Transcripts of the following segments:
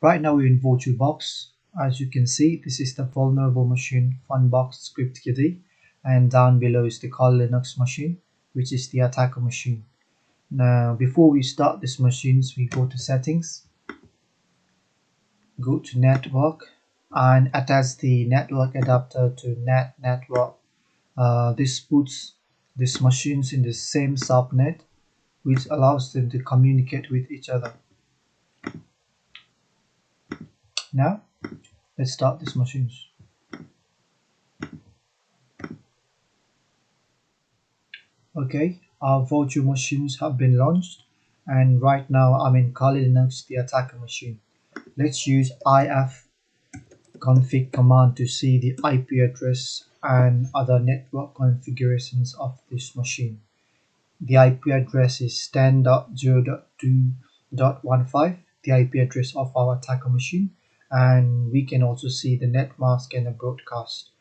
Right now we're in VulnHub. As you can see, this is the vulnerable machine Funbox Scriptkiddie, and down below is the Kali Linux machine, which is the attacker machine. Now, before we start these machines, we go to settings, go to network, and attach the network adapter to network. This puts these machines in the same subnet, which allows them to communicate with each other. Now, let's start these machines. Okay, our virtual machines have been launched, and right now I'm in Kali Linux, the attacker machine. Let's use ifconfig command to see the IP address and other network configurations of this machine. The IP address is 10.0.2.15, the IP address of our attacker machine, and we can also see the net mask and the broadcast.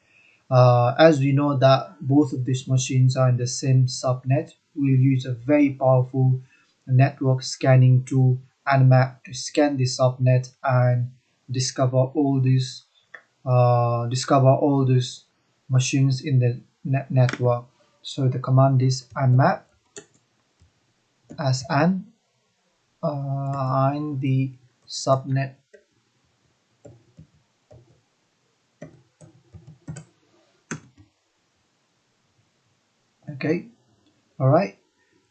As we know that both of these machines are in the same subnet, we'll use a very powerful network scanning tool Nmap to scan the subnet and discover all these machines in the network. So the command is nmap as in the subnet. Okay, all right,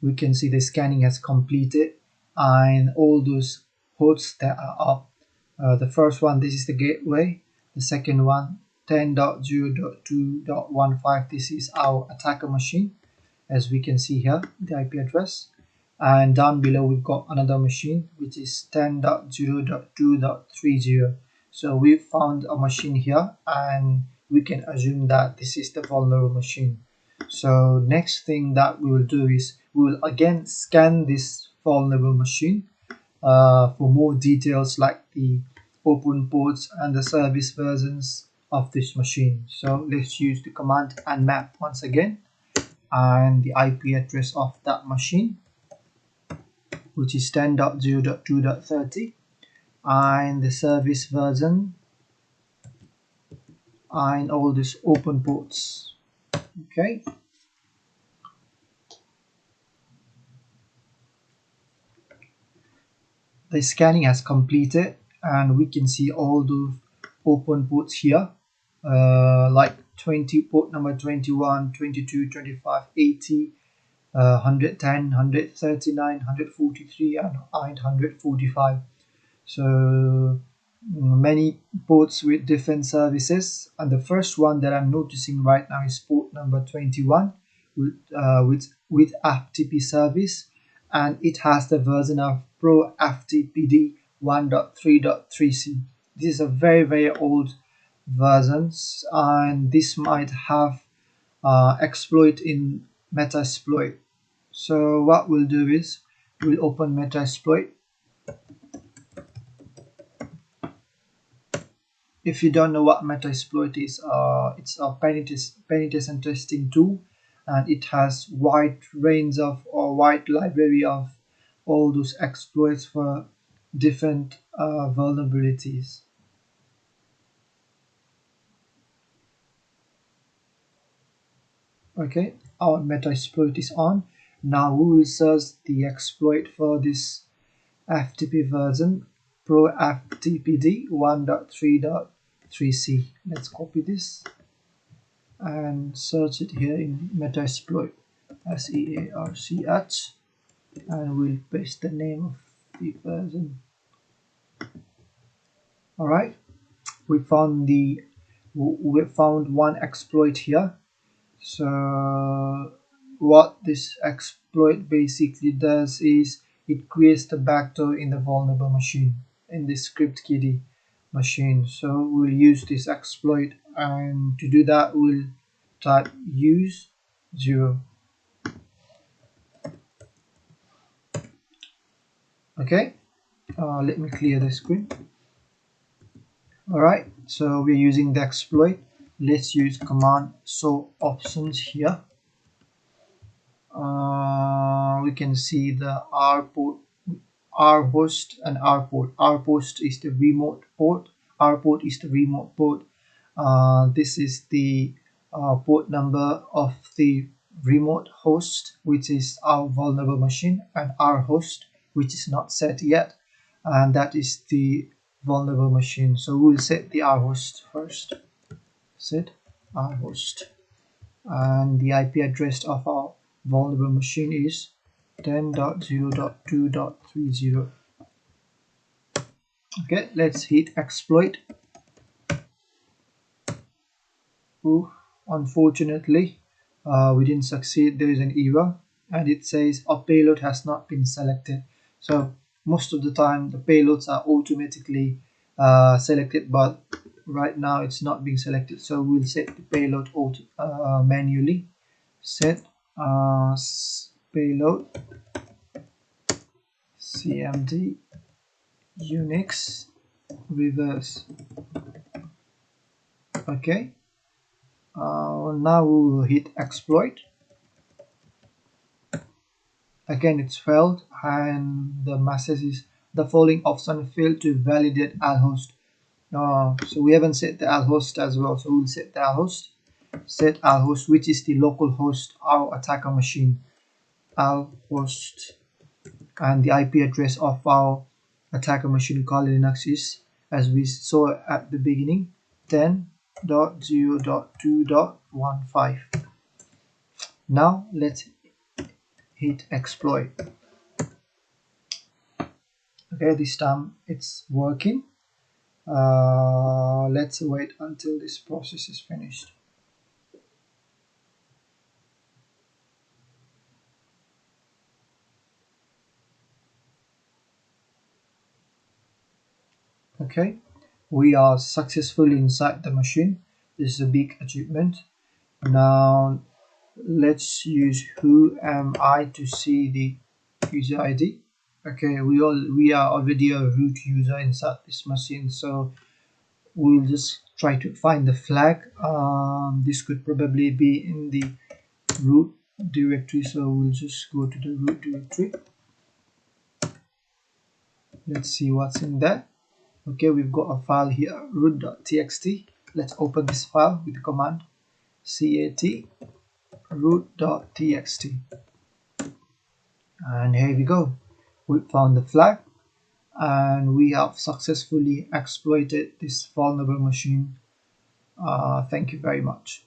we can see the scanning has completed and all those ports that are up. The first one, this is the gateway. The second one, 10.0.2.15, this is our attacker machine, as we can see here, the IP address. And down below we've got another machine which is 10.0.2.30. so we found a machine here and we can assume that this is the vulnerable machine. So next thing that we will do is we will again scan this vulnerable machine for more details like the open ports and the service versions of this machine. So let's use the command nmap once again and the IP address of that machine, which is 10.0.2.30, and the service version and all these open ports. Okay, the scanning has completed and we can see all the open ports here, like 20 port number 21, 22, 25, 80, 110, 139, 143 and 145. So many ports with different services, and the first one that I'm noticing right now is port number 21 with FTP service, and it has the version of Pro FTPD 1.3.3c. This is a very old versions, and this might have exploit in Metasploit. So what we'll do is we'll open Metasploit. If you don't know what Metasploit is, it's a penetration testing tool, and it has wide range of or wide library of all those exploits for different vulnerabilities. Okay, our Metasploit is on. Now we will search the exploit for this FTP version, Pro FTPD 1.3.3c. Let's copy this and search it here in Metasploit, SEARCH, and we'll paste the name of the version. All right, we found one exploit here. So what this exploit basically does is it creates the backdoor in the vulnerable machine, in the Scriptkiddie machine. So we'll use this exploit, and to do that we'll type use 0. Okay, let me clear the screen. Alright, so we're using the exploit. Let's use command show options here. We can see the R port R host and R port. R host is the remote port. R port is the remote port. This is the port number of the remote host, which is our vulnerable machine, and R host, which is not set yet, and that is the vulnerable machine. So we'll set the R host first. Set R host, and the IP address of our vulnerable machine is 10.0.2.30. Okay, let's hit exploit. Ooh, unfortunately, we didn't succeed. There is an error and it says a payload has not been selected. So most of the time the payloads are automatically selected, but right now it's not being selected. So we'll set the payload manually. Set payload cmd unix reverse. Okay, now we will hit exploit. Again, it's failed, and the message is the following option failed to validate alhost. So we haven't set the alhost as well, so we'll set the alhost. Set alhost, which is the local host, our attacker machine. Alhost, and the IP address of our attacker machine Kali Linux is, as we saw at the beginning, 10.0.2.15. Now let's hit exploit. Okay, this time it's working. Let's wait until this process is finished. Okay, we are successfully inside the machine. This is a big achievement. Now let's use who am I to see the user ID. Okay, we are already a root user inside this machine, so we'll just try to find the flag. This could probably be in the root directory, so we'll just go to the root directory. Let's see what's in there. Okay, we've got a file here, root.txt. Let's open this file with the command cat root.txt, and here we go. We found the flag, and we have successfully exploited this vulnerable machine. Thank you very much.